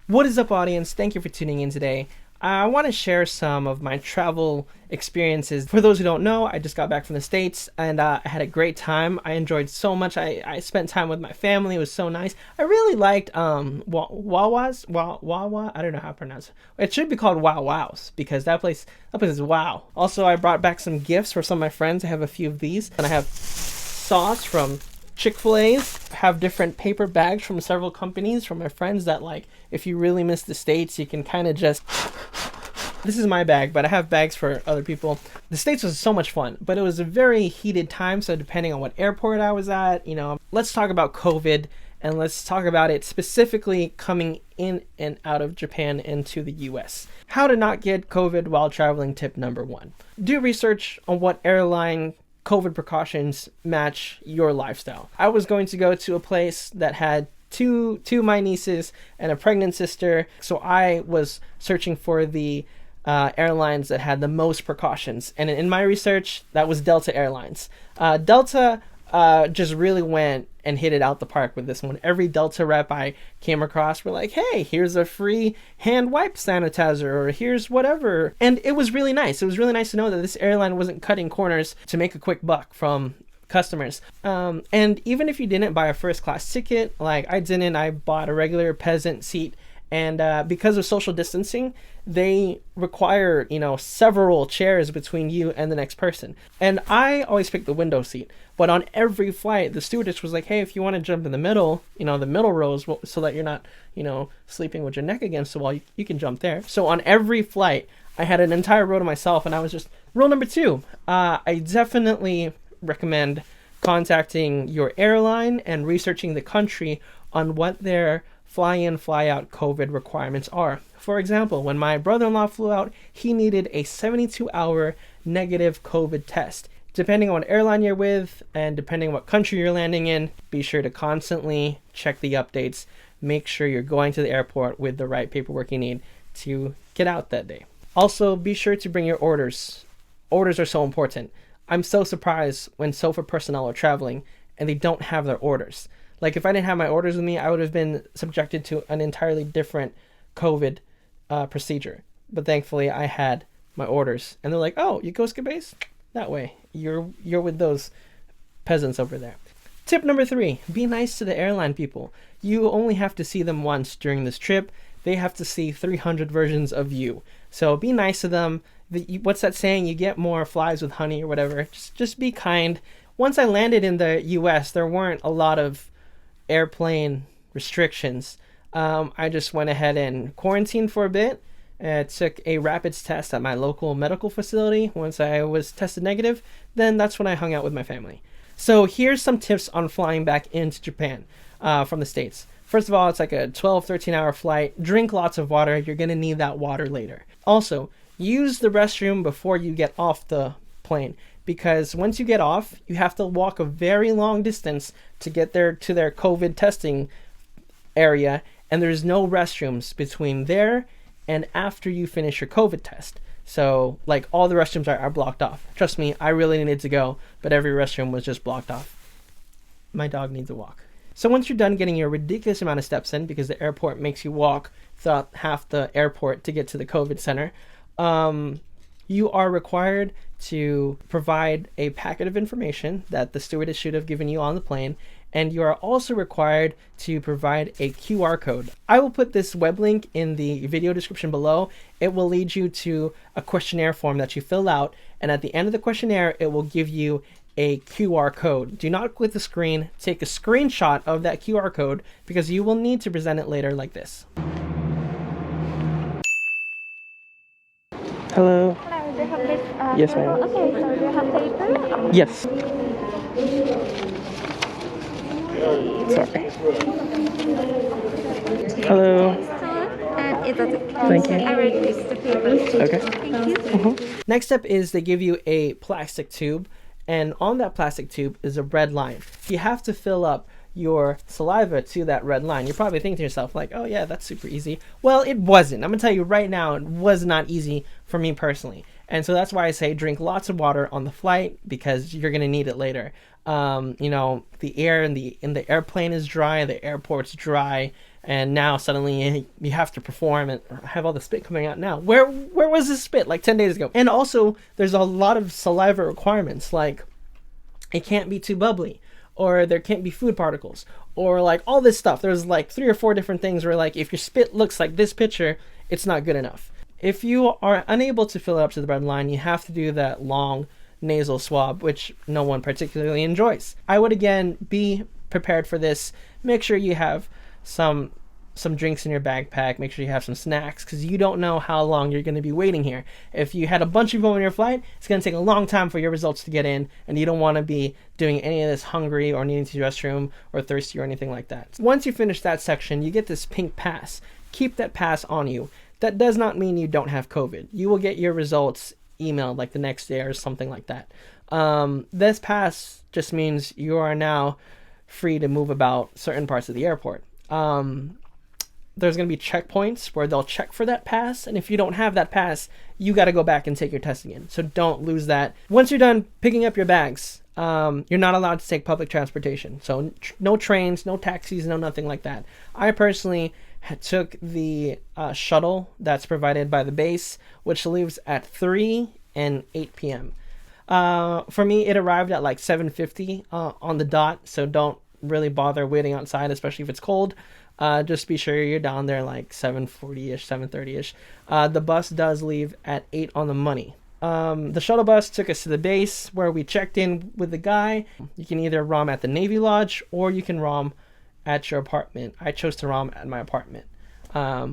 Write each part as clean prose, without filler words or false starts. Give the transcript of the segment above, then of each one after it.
What is up, audience? Thank you for tuning in today. I want to share some of my travel experiences. For those who don't know, I just got back from the States and I had a great time. I enjoyed so much. I spent time with my family. It was so nice. I really liked Wawa. I don't know how to pronounce it. It should be called Wow Wows because that place is wow. Also, I brought back some gifts for some of my friends. I have a few of these, and I have sauce from Chick-fil-A's, have different paper bags from several companies from my friends that, like, if you really miss the States, you can kind of just... This is my bag, but I have bags for other people. The States was so much fun, but it was a very heated time, so depending on what airport I was at, let's talk about COVID, and let's talk about it specifically coming in and out of Japan into the US. How to not get COVID while traveling, tip number 1. Do research on what airline COVID precautions match your lifestyle. I was going to go to a place that had two of my nieces and a pregnant sister, so I was searching for the airlines that had the most precautions. And in my research, that was Delta Airlines. Delta just really went and hit it out the park with this one. Every Delta rep I came across were like, hey, here's a free hand wipe sanitizer, or here's whatever. And it was really nice. It was really nice to know that this airline wasn't cutting corners to make a quick buck from customers. And even if you didn't buy a first class ticket, like I didn't, I bought a regular peasant seat. And because of social distancing, they require, several chairs between you and the next person. And I always pick the window seat. But on every flight, the stewardess was like, hey, if you want to jump in the middle, the middle rows, so that you're not, sleeping with your neck against the wall, you can jump there. So on every flight, I had an entire row to myself, and I was just, rule number 2, I definitely recommend contacting your airline and researching the country on what their fly-in, fly-out COVID requirements are. For example, when my brother-in-law flew out, he needed a 72-hour negative COVID test. Depending on what airline you're with and depending on what country you're landing in, be sure to constantly check the updates. Make sure you're going to the airport with the right paperwork you need to get out that day. Also, be sure to bring your orders. Orders are so important. I'm so surprised when SOFA personnel are traveling and they don't have their orders. Like, if I didn't have my orders with me, I would have been subjected to an entirely different COVID procedure. But thankfully, I had my orders. And they're like, oh, you go skip base? That way. You're with those peasants over there. Tip number 3, be nice to the airline people. You only have to see them once during this trip. They have to see 300 versions of you. So be nice to them. What's that saying? You get more flies with honey or whatever. Just be kind. Once I landed in the US, there weren't a lot of airplane restrictions. I just went ahead and quarantined for a bit. Took a rapids test at my local medical facility. Once I was tested negative, then that's when I hung out with my family. So here's some tips on flying back into Japan from the States. First of all, it's like a 12-13 hour flight. Drink lots of water. You're going to need that water later. Also, use the restroom before you get off the plane, because once you get off, you have to walk a very long distance to get there to their COVID testing area, and there's no restrooms between there and after you finish your COVID test. So, like, all the restrooms are blocked off. Trust me, I really needed to go, but every restroom was just blocked off. My dog needs a walk. So once you're done getting your ridiculous amount of steps in, because the airport makes you walk throughout half the airport to get to the COVID center, you are required to provide a packet of information that the stewardess should have given you on the plane, and you are also required to provide a QR code. I will put this web link in the video description below. It will lead you to a questionnaire form that you fill out, and at the end of the questionnaire, it will give you a QR code. Do not click the screen. Take a screenshot of that QR code because you will need to present it later like this. Hello. Hello, do you have this? Yes, ma'am. Okay, so do you have paper? Yes. Sorry. Hello. And it's a Thank you. I read the paper. Okay. Thank you. Next step is they give you a plastic tube, and on that plastic tube is a red line. You have to fill up your saliva to that red line. You're probably thinking to yourself like, oh yeah, that's super easy. Well, it wasn't. I'm gonna tell you right now, it was not easy for me personally. And so that's why I say drink lots of water on the flight, because you're gonna need it later. The air in the airplane is dry, the airport's dry. and now suddenly you have to perform and have all the spit coming out now. Where was this spit like 10 days ago? And also there's a lot of saliva requirements, like it can't be too bubbly, or there can't be food particles, or like all this stuff. There's like 3 or 4 different things where like if your spit looks like this picture, it's not good enough. If you are unable to fill it up to the red line, you have to do that long nasal swab, which no one particularly enjoys. I would again be prepared for this. Make sure you have some drinks in your backpack. Make sure you have some snacks, because you don't know how long you're going to be waiting here. If you had a bunch of people on your flight, it's going to take a long time for your results to get in, and you don't want to be doing any of this hungry or needing to use the restroom or thirsty or anything like that. Once you finish that section, you get this pink pass. Keep that pass on you. That does not mean you don't have COVID. You will get your results emailed like the next day or something like that. This pass just means you are now free to move about certain parts of the airport. There's going to be checkpoints where they'll check for that pass, and if you don't have that pass, you got to go back and take your test again. So don't lose that. Once you're done picking up your bags, you're not allowed to take public transportation. So no trains, no taxis, no nothing like that. I personally took the shuttle that's provided by the base, which leaves at 3 and 8 p.m. For me, it arrived at like 7:50 on the dot, so don't really bother waiting outside, especially if it's cold. Just be sure you're down there like 7:40-ish, 7:30-ish. The bus does leave at 8 on the money. The shuttle bus took us to the base where we checked in with the guy. You can either ROM at the Navy Lodge or you can ROM at your apartment. I chose to ROM at my apartment,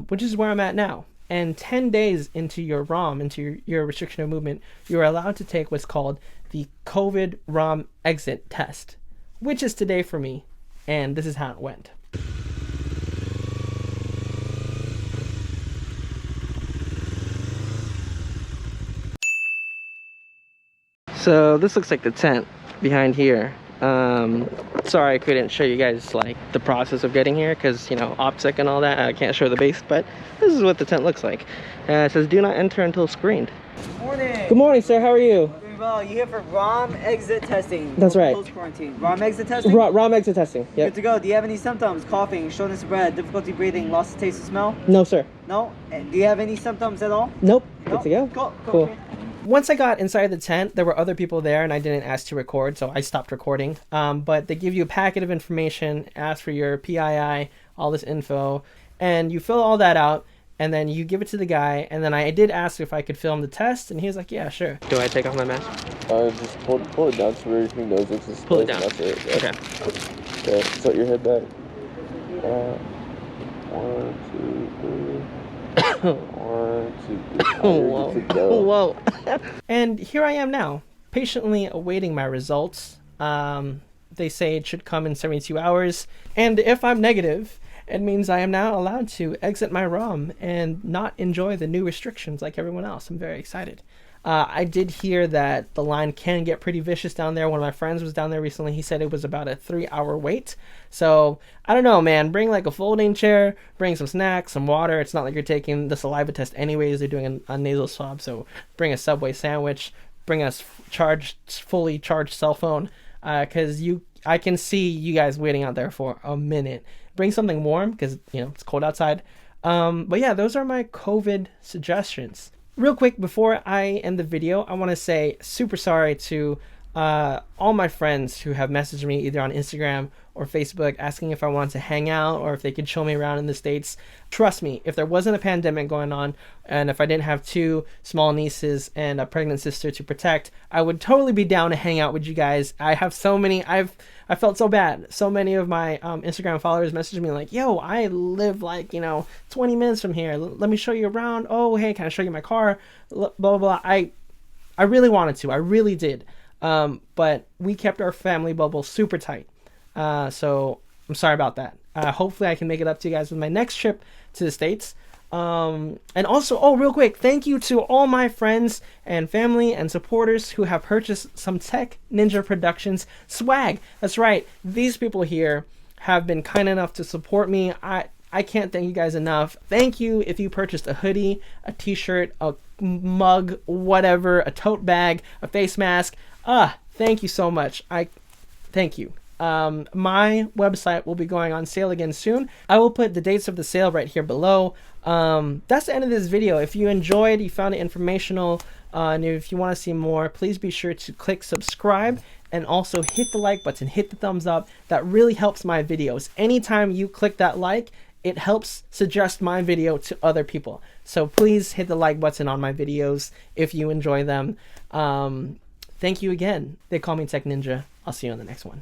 which is where I'm at now. And 10 days into your ROM, into your restriction of movement, you're allowed to take what's called the COVID ROM exit test, which is today for me. And this is how it went. So this looks like the tent behind here. Sorry I couldn't show you guys like the process of getting here, because you know, OPSEC and all that, I can't show the base, but this is what the tent looks like. It says do not enter until screened. Morning. Good morning, sir. How are you? Doing well. You here for ROM exit testing? That's right. Post quarantine. ROM exit testing? ROM exit testing. Yep. Good to go. Do you have any symptoms? Coughing, shortness of breath, difficulty breathing, loss of taste and smell? No, sir. No? Do you have any symptoms at all? Nope. No? Good to go. Cool. Cool. Once I got inside the tent, there were other people there and I didn't ask to record, so I stopped recording. But they give you a packet of information, ask for your PII, all this info, and you fill all that out, and then you give it to the guy. And then I did ask if I could film the test, and he was like, yeah, sure. Do I take off my mask? Just pull it down to where your nose is exposed. Pull it down. That's it. Yeah. Okay. Okay, tilt your head back. 1, 2, 3. 1, 2, 3. Whoa. Good to go. Whoa. And here I am now, patiently awaiting my results. They say it should come in 72 hours. And if I'm negative, it means I am now allowed to exit my ROM and not enjoy the new restrictions like everyone else. I'm very excited. I did hear that the line can get pretty vicious down there. One of my friends was down there recently. He said it was about a 3-hour wait. So I don't know, man. Bring like a folding chair, bring some snacks, some water. It's not like you're taking the saliva test anyways. They're doing a nasal swab. So bring a Subway sandwich, bring a fully charged cell phone. Cause I can see you guys waiting out there for a minute. Bring something warm, cause you know, it's cold outside. But yeah, those are my COVID suggestions. Real quick, before I end the video, I want to say super sorry to all my friends who have messaged me either on Instagram or Facebook asking if I want to hang out or if they could show me around in the States. Trust me, if there wasn't a pandemic going on and if I didn't have 2 small nieces and a pregnant sister to protect, I would totally be down to hang out with you guys. I have so many, I felt so bad. So many of my Instagram followers messaged me like, yo, I live like, 20 minutes from here. Let me show you around. Oh, hey, can I show you my car? Blah, blah, blah. I really wanted to. I really did. But we kept our family bubble super tight. So I'm sorry about that. Hopefully I can make it up to you guys with my next trip to the States. And also, real quick, thank you to all my friends and family and supporters who have purchased some Tech Ninja Productions swag. That's right. These people here have been kind enough to support me. I can't thank you guys enough. Thank you if you purchased a hoodie, a t-shirt, a mug, whatever, a tote bag, a face mask. Thank you so much. Thank you. My website will be going on sale again soon. I will put the dates of the sale right here below. That's the end of this video. If you enjoyed, you found it informational, and if you want to see more, please be sure to click subscribe and also hit the like button, hit the thumbs up. That really helps my videos. Anytime you click that like, it helps suggest my video to other people. So please hit the like button on my videos if you enjoy them. Thank you again. They call me Tech Ninja. I'll see you on the next one.